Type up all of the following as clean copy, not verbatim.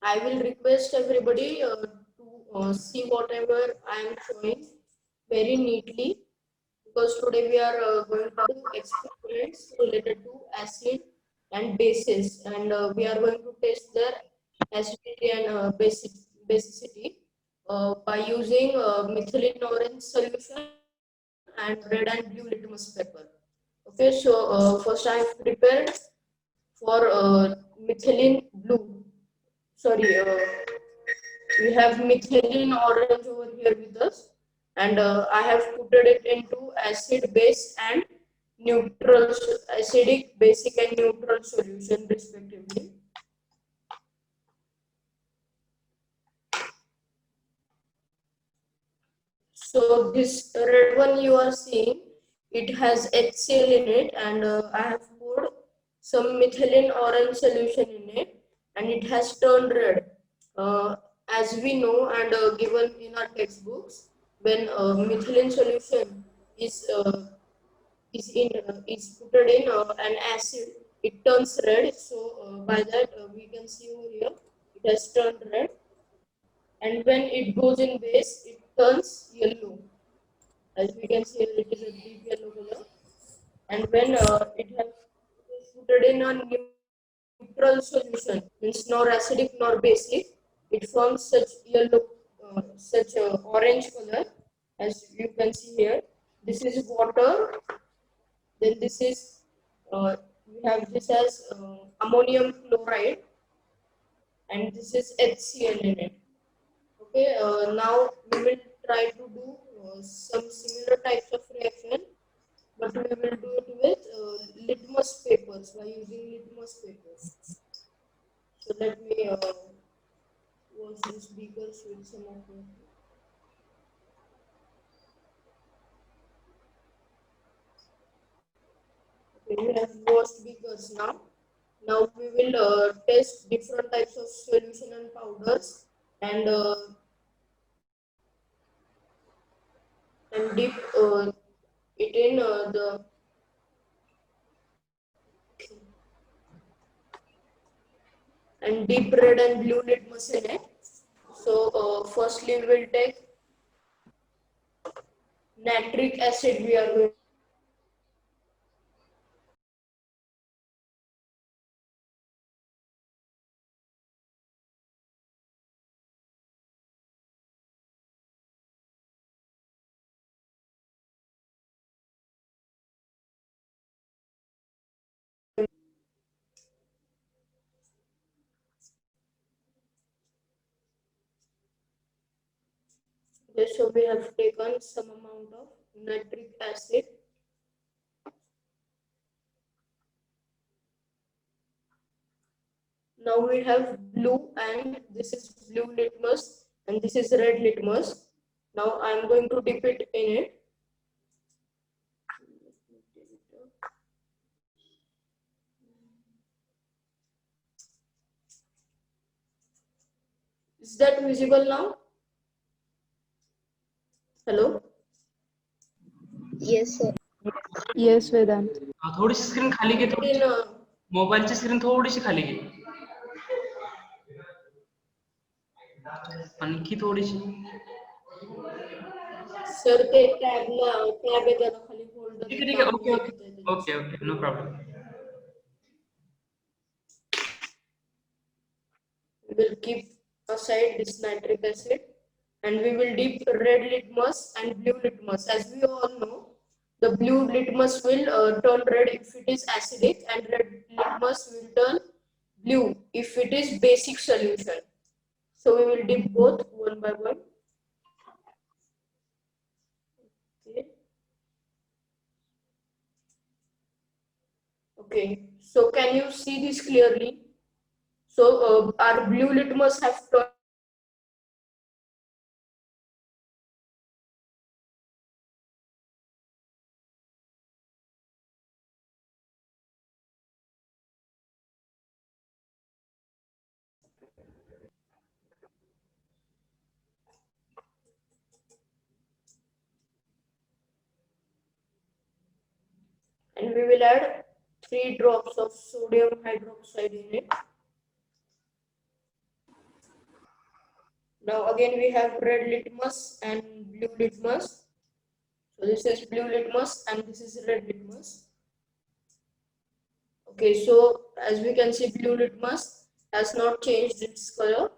I will request everybody to see whatever I am showing very neatly, because today we are going to do experiments related to acid and bases, and we are going to test their acidity and basicity by using methylene orange solution and red and blue litmus paper. Okay, so first I have prepared for methylene blue. Sorry, we have methylene orange over here with us, and I have put it into acid, base, and neutral, acidic, basic, and neutral solution respectively. So this red one you are seeing, it has HCl in it, and I have poured some methylene orange solution in it, and it has turned red. As we know and given in our textbooks, when methylene solution is put in an acid, it turns red. So by that we can see over here, it has turned red, and when it goes in base, it turns yellow. As we can see, it is a deep yellow color. And when it has put in a neutral solution, means nor acidic nor basic, it forms such yellow, such orange color, as you can see here. This is water. Then this is we have this as ammonium chloride, and this is HCl in it. Okay, now we will try to do some similar types of reaction, but we will do it with litmus papers, by using litmus papers. So let me wash these beakers with some of water. Okay, we have washed beakers now. Now we will test different types of solution and powders, and dip it in the and deep red and blue litmus in it. So firstly we will take nitric acid. We are going to use okay, so we have taken some amount of nitric acid. Now we have blue, and this is blue litmus, and this is red litmus. Now I am going to dip it in it. Is that visible now? Hello? Yes, sir. Yes, Vedant. थोडीशी screen खाली घे, In मोबाईलची screen थोडीशी खाली घे, आणखी थोडीशी. Sir ते टॅबला टॅब आहे त्याला खाली फोल्डर ठीक आहे, okay okay okay okay, no problem. We will keep aside this nitric acid, and we will dip red litmus and blue litmus. As we all know, the blue litmus will turn red if it is acidic, and red litmus will turn blue if it is basic solution. So we will dip both one by one. Okay. Okay. So can you see this clearly? So our blue litmus have turned red, and red litmus have turned blue. And we will add 3 drops of sodium hydroxide in it. Now again we have red litmus and blue litmus. So this is blue litmus and this is red litmus. Okay, so as we can see, blue litmus has not changed its color.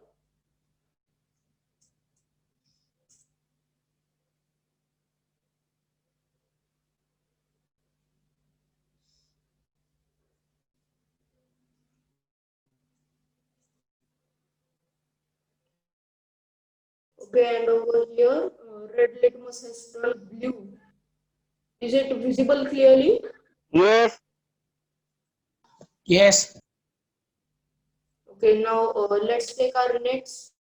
Okay, and over here, red litmus has turned blue. Is it visible clearly? Yes. Yes. Okay, now let's take our nets.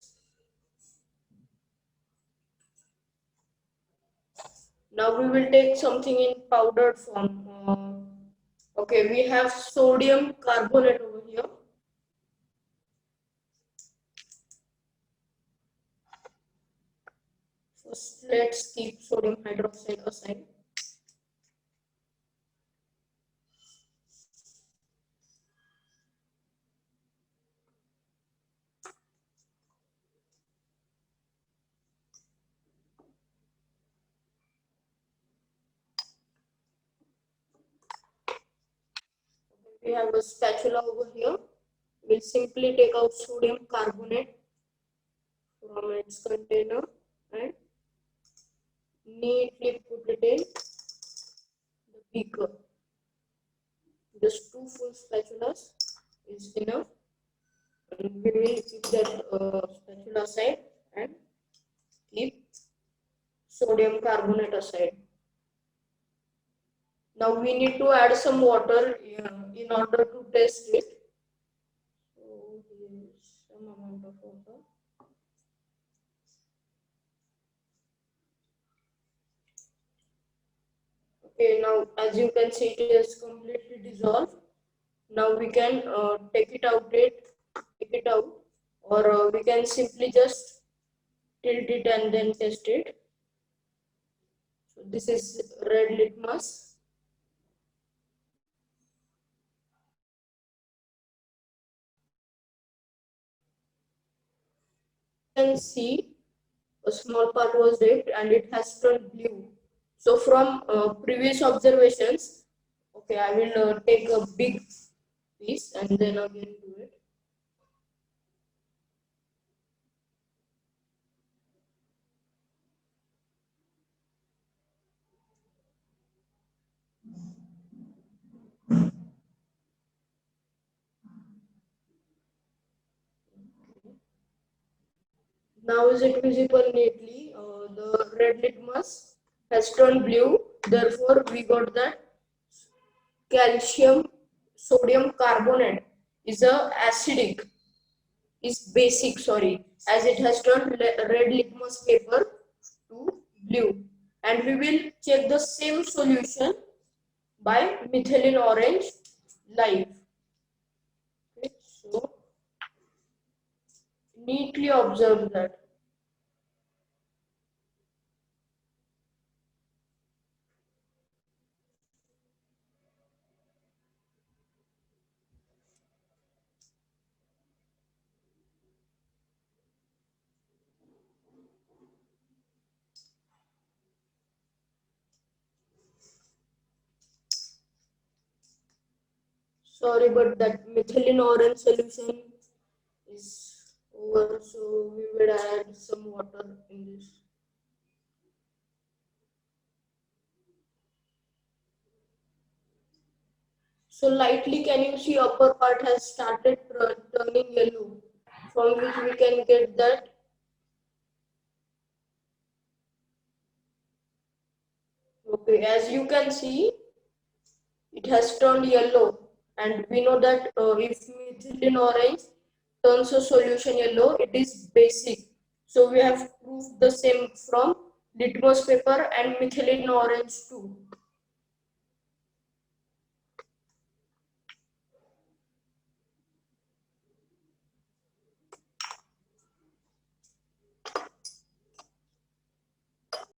Now we will take something in powdered form. Okay, we have sodium carbonate over here. First, let's keep sodium hydroxide aside. We have a spatula over here. We'll simply take out sodium carbonate from its container and neatly put it in the beaker. Just 2 full spatulas is enough. And we will keep that spatula aside and keep sodium carbonate aside. Now we need to add some water in order to test it. So here's some amount of water. Okay, now as you can see, it is completely dissolved. Now we can take it out, or we can simply just tilt it and then test it. So this is red litmus. You can see a small part was dipped and it has turned blue. So from previous observations, okay, I will take a big piece and then again do it. Now is it visible neatly? The red litmus has turned blue. Therefore, we got that calcium sodium carbonate is basic, sorry, as it has turned red litmus paper to blue. And we will check the same solution by methylene orange live. Okay, so neatly observe that. Sorry, but that methylene orange solution is over, so we will add some water in this. So lightly, can you see upper part has started turning yellow, from which we can get that okay, as you can see, it has turned yellow, and we know that if methylene orange turns a solution yellow, it is basic. So we have proved the same from litmus paper and methylene orange too.